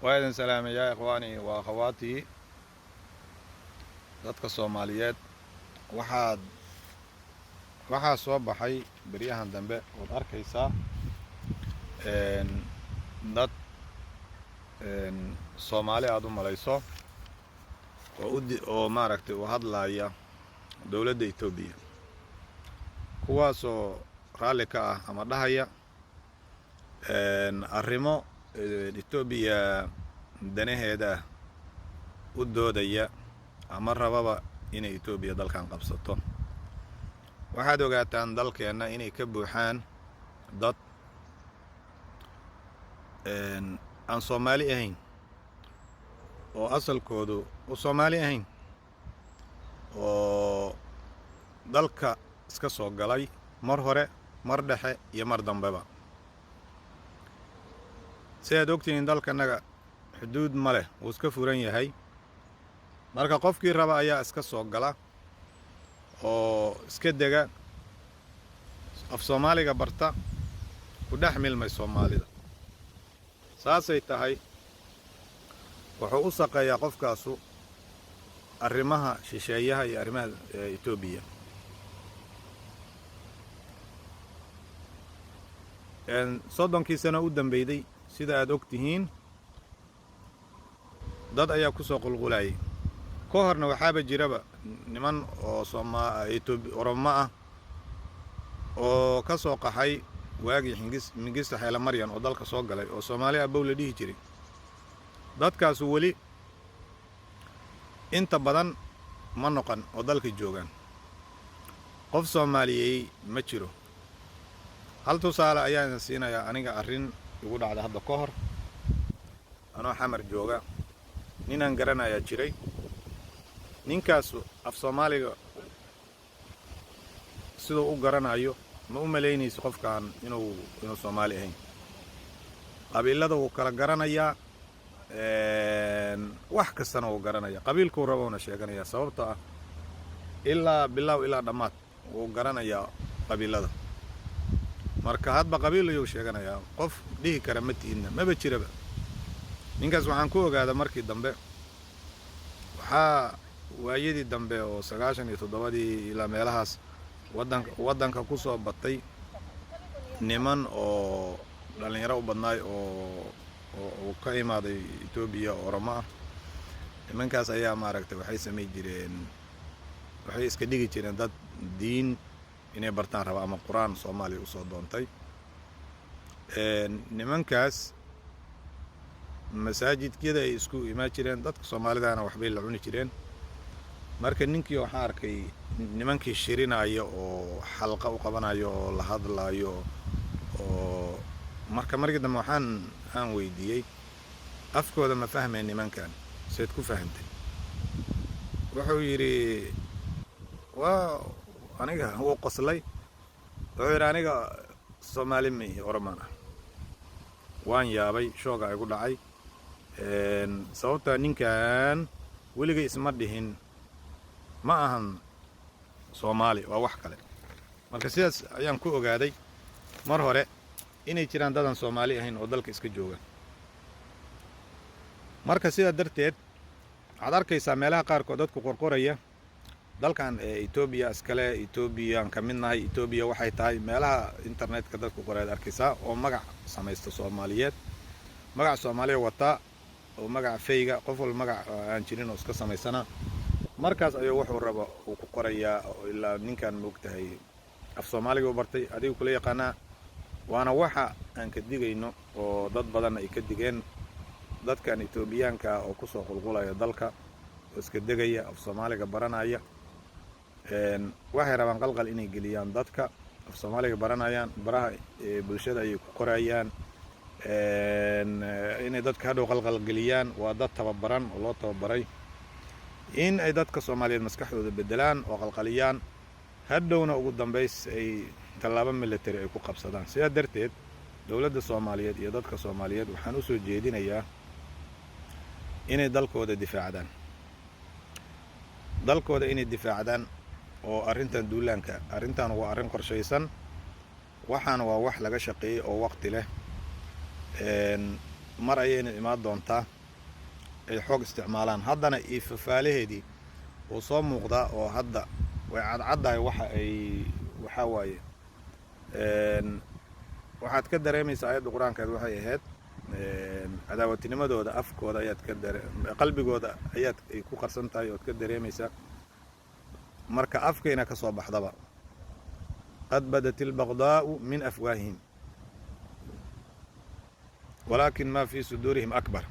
وإذن سلام يا إخواني وأخواتي dadka Soomaaliyeed waxaa soo baxay bariyahan dambe oo arkaysa dad Soomaali aad u malayso oo maaragtay u hadlaya dawladda Itoobiya kuwaasoo raali ka ah ama dhahaya arrimo Itoobiya danaheeda u doodaya ama rababa inay Itoobiya dalkan qabsato. waxaad ogaataan dalkeena inay ka buuxaan dad aan Soomaali ahayn oo asalkoodu u Soomaali ahayn oo dalka iska soo galay mar hore mar dhexe iyo mar dambeba. sidaad ogtihiin dalkanaga xuduud ma leh wuu iska furan yahay, marka qofkii raba ayaa iska soo gala oo iska dega af Soomaaliga barta ku dhex milmay Soomaalida. saasay tahay wuxuu u shaqeeyaa qofkaasu arrimaha shisheeyaha iyo arrimaha Itoobiya. soddonkii sano u dambeeyay sida aad ogtihiin dad ayaa ku soo qulqulayay. ka horna waxaaba jiraba niman oo Oromo ah oo ka soo qaxay waagii Mingista Hayle Maryan oo dalka soo galay oo Soomaali abow la dhihi jiray. dadkaasu weli inta badan ma noqon oo dalka joogaan. qof Soomaaliyey ma jiro. hal tusaale ayaan siinayaa aniga arrin igu dhacday hadda ka hor anoo xamar jooga ninaan garanayaa jiray. ninkaasu af Soomaaliga sidoo u garanayo ma u malaynayso qofkaan inuu Soomaali ahayn. qabiilada wuu kala garanayaa, wax kastana wuu garanaya. qabiilkuu raboona sheeganaya sababtoo ah ilaa bilow ilaa dhammaad wuu garanayaa qabiilada. marka hadba qabiil ayuu sheeganayaa. qof dhihi kara ma tiidna maba jiraba. ninkaas waxaan ku ogaaday markii dambe waxaa waayadii dambe oo 97 ilaa meelahaas waddanka ku soo batay niman oo dhalinyaro u badnaay oo ka imaaday Itoobiya oo Oromo ah. nimankaas ayaa maaragtay waxay iska dhigi jireen dad diin inay bartaan raba ama Qur'aan Soomaali u soo doontay. nimankaas masaajidkada ay isku imaan jireen, dadka Soomaalidana waxbay la cuni jireen. marka ninkii waxaan arkay nimankii shirinaya oo xalqa u qabanayo oo la hadlayo oo markii dambe aan weydiiyey afkooda ma fahmeen nimankan seed ku fahantay. wuxuu yidhi aniga wuu qoslay. wuxuu yidhi aniga Soomaali ma ihi Oromaan ah. waan yaabay, shooga igu dhacay. sababta ninkan weligay isma dhihin ma ahan Soomaali, waa wax kale. marka sidaas ayaan ku ogaaday mar hore inay jiraan dadan Soomaali ahayn oo dalka iska jooga. marka sidaa darteed waxaad arkaysaa meelaha qaarkood dadku qorqoraya dalkan Itoobiya iskale, Itoobiyaan ka midnahay, Itoobiya waxay tahay. meelaha internetka dadku qoraad arkaysaa oo magac samaysta Soomaaliyeed, magac Soomaaliya wata oo magac fayga qof walba magac aan jirin oo iska samaysana. markaas ayuu wuxuu rabo uu ku qorayaa ilaa ninkan moogtahay af Soomaaliga u bartay adigu kula yaqaanaa. waana waxa aan ka digayno oo dad badan ay ka digeen dadkan Itoobiyaanka oo ku soo qulqulaya dalka oo iska degaya af Soomaaliga baranaya. waxay rabaan qalqal inay geliyaan dadka af Soomaaliga baranayaan, baraha bulshada ay ku qorayaan inay dadka hadhow qalqal geliyaan. waa dad tababaran oo loo tababaray in ay dadka Soomaaliyeed maskaxdooda bedelaan oo qalqaliyaan, hadhowna ugu dambays ay tallaabo military ay ku qabsadaan. sidaa darteed dawladda Soomaaliyeed iyo dadka Soomaaliyeed waxaan u soo jeedinayaa inay dalkooda difaacdaan oo arrintan duulaanka arrintan waa arrin qorshaysan. waxaan waa wax laga shaqeeyay oo waqti leh. mar ayayna imaan doontaa ay xoog isticmaalaan haddana iyo fafaalaheedii uu soo muuqdaa oo hadda way cadcaddahay waxaa waaye waxaad ka dareemaysaa aayadda qur-aankeed waxay ahayd cadaawatinimadooda afkooda ayaad qalbigooda ayaad ay ku qarsan tahay ood ka dareemaysaa marka afkayna ka soo baxdaba qad badat ilbaqdaa'u min afwaahihim walaakin maa fii suduurihim akbar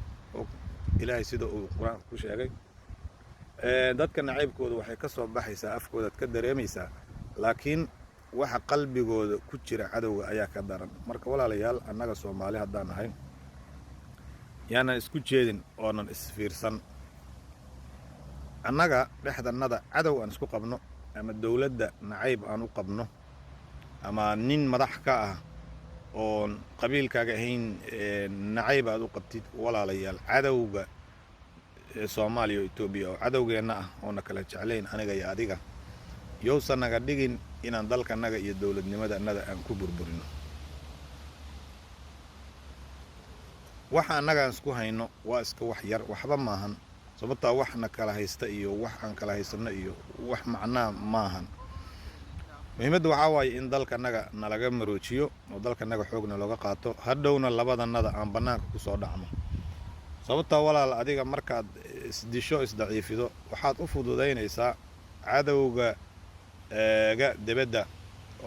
ilaahay sida uu qur-aanka ku sheegay dadka nacaybkooda waxay ka soo baxaysaa afkoodaad ka dareemaysaa laakiin waxa qalbigooda ku jira cadowga ayaa ka daran marka walaalayaal annaga Soomaali haddaan nahay yaanan isku jeedin oonan isfiirsan annaga dhexdannada cadow aan isku qabno ama dawladda nacayb aan u qabno ama nin madax ka ah oon qabiilkaaga ahayn nacayb aad u qabtid walaalayaal cadowga Soomaaliya iyo Itoobiya oo cadowgeena ah oo na kala jeclayn aniga iyo adiga yowsan naga dhigin inaan dalkanaga iyo dawladnimadannada aan ku burburino waxa annaga aan isku hayno waa iska wax yar waxba maahan sababtaa waxna kala haysta iyo wax aan kala haysano iyo wax macnaa maahan muhiimadda waxaa waaye in dalkanaga nalaga maroojiyo oo dalkanaga xoogna looga qaato hadhowna labadannada aan bannaanka ku soo dhacno sababtaa walaal adiga markaad isdisho isdaciifido waxaad u fududaynaysaa cadowga dibadda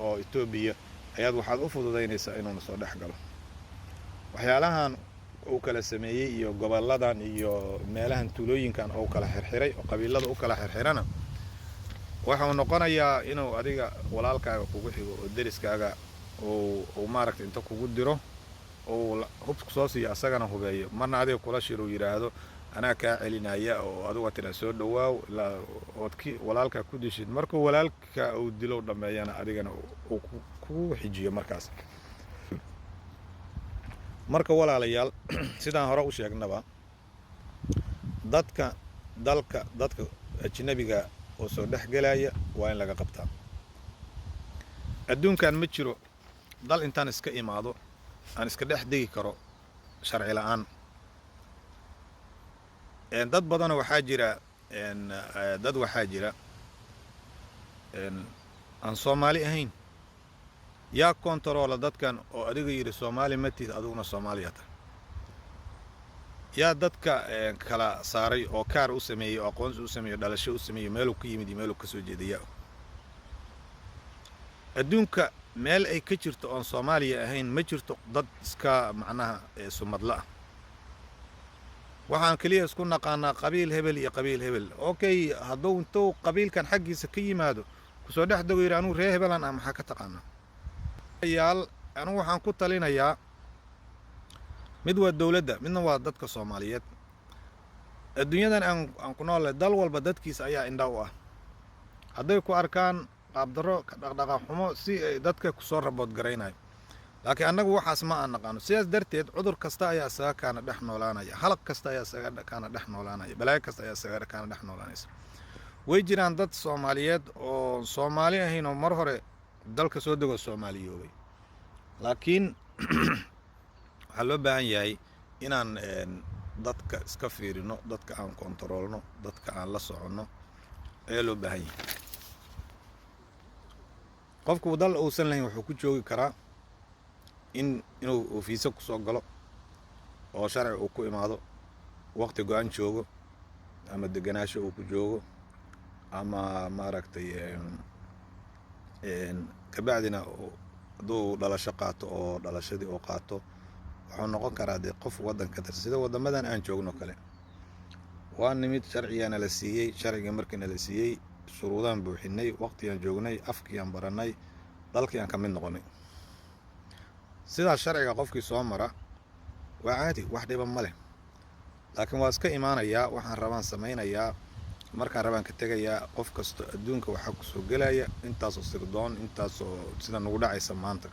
oo Itoobiya ayaad waxaad u fududaynaysaa inuu soo dhex galo waxyaalahan uu kala sameeyay iyo goboladan iyo meelahan tuulooyinkan oo kala xirxiray oo qabiilada u kala xirxirana waxa uu noqonayaa inuu adiga walaalkaaga kugu xigo oo deriskaaga oo maaragtay inta kugu diro oo hubku soo siiyo asagana hubeeyo marna adiga kula shiro yiraahdo anaa kaa celinaya oo adigu tira soo dhawaaw ilaa oodki walaalka ku dishid markuu walaalka uu dilo dhameeyana adigana uu ku xijiyo markaas marka walaalayaal sidaan hore u sheegnaba dadka ajnabiga oo soo dhex galaya waa in laga qabtaa adduunkan ma jiro dal intaan iska imaado aan iska dhex degi karo sharci la'aan dad badan waxaa jira aan Soomaali ahayn yaa kontaroola dadkan oo adiga yiri Soomaali ma tihid adiguna Soomaaliya tahay yaa dadka kala saaray oo kaar u sameeyay oo aqoonsi u sameeyay dhalasho u sameeyay meel uu ka yimid iyo meel uu ka soo jeedaya adduunka meel ay ka jirto oo Soomaaliya ahayn ma jirto dad iska macnaha sumadla waxaan kaliya isku naqaanaa qabiil hebel iyo qabiil hebel okay hadduu intuu qabiilkan xaggiisa ka yimaado ku soo dhex dago yiraahdo reer hebelan ah maxaa ka taqaanaa yaal anu waxaan ku talinayaa mid waa dawladda midna waa dadka Soomaaliyeed adduunyadan aan ku nool dal walba dadkiisa ayaa indha u ah hadday ku arkaan qaab daro ka dhaqdhaqaaq xumo si ay dadka ku soo rabood gareynayo laakiin annagu waxaas ma aan naqaano sidaas darteed cudur kasta ayaa isaga kaana dhex noolaanaya halaq kasta ayaa isaga kaana dhex noolaanaya balaayo kasta ayaa isaga kaana dhex noolaanaysa way jiraan dad Soomaaliyeed oo Soomaali ahayn oo mar hore dalka soo dego Soomaaliyoobay laakiin waxaa loo baahan yahay inaan dadka iska fiirino dadka aan kontaroolno dadka aan la soconno ayaa loo baahan yahay qofku dal uusan lahayn wuxuu ku joogi karaa inuu fiisa ku soo galo oo sharci uu ku imaado waqti go'an joogo ama deganaansho uu ku joogo ama maaragtay kabacdina hadduu dhalasho qaato oo dhalashadii uu qaato wuxuu noqon karaa dee qof waddanka tirsan sida waddamadan aan joogno kale waa nimid sharcigaana la siiyey sharciga markiina la siiyey shuruudaan buuxinay waqtigaan joognay afkiaan barannay dalkii aan ka mid noqonay sidaas sharciga qofkii soo mara waa caadi wax dhiba ma leh laakiin waa iska imaanayaa waxaan rabaan samaynayaa markaan rabaan ka tegayaa qof kasta adduunka waxaa ku soo gelaya intaasoo sirdoon intaasoo sida nagu dhacaysa maanta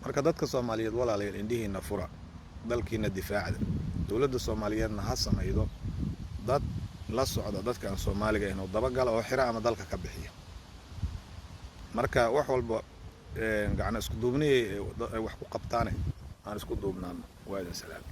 marka dadka Soomaaliyeed walaalayaal indhihiina fura dalkiina difaacda dawladda Soomaaliyeedna ha samaydo dad la socda dadka aan Soomaaliga ahayn oo dabagala oo xira ama dalka ka bixiya marka wax walba gacan isku duubnay wax ku qabtaane aan isku duubnaan waa idin salaam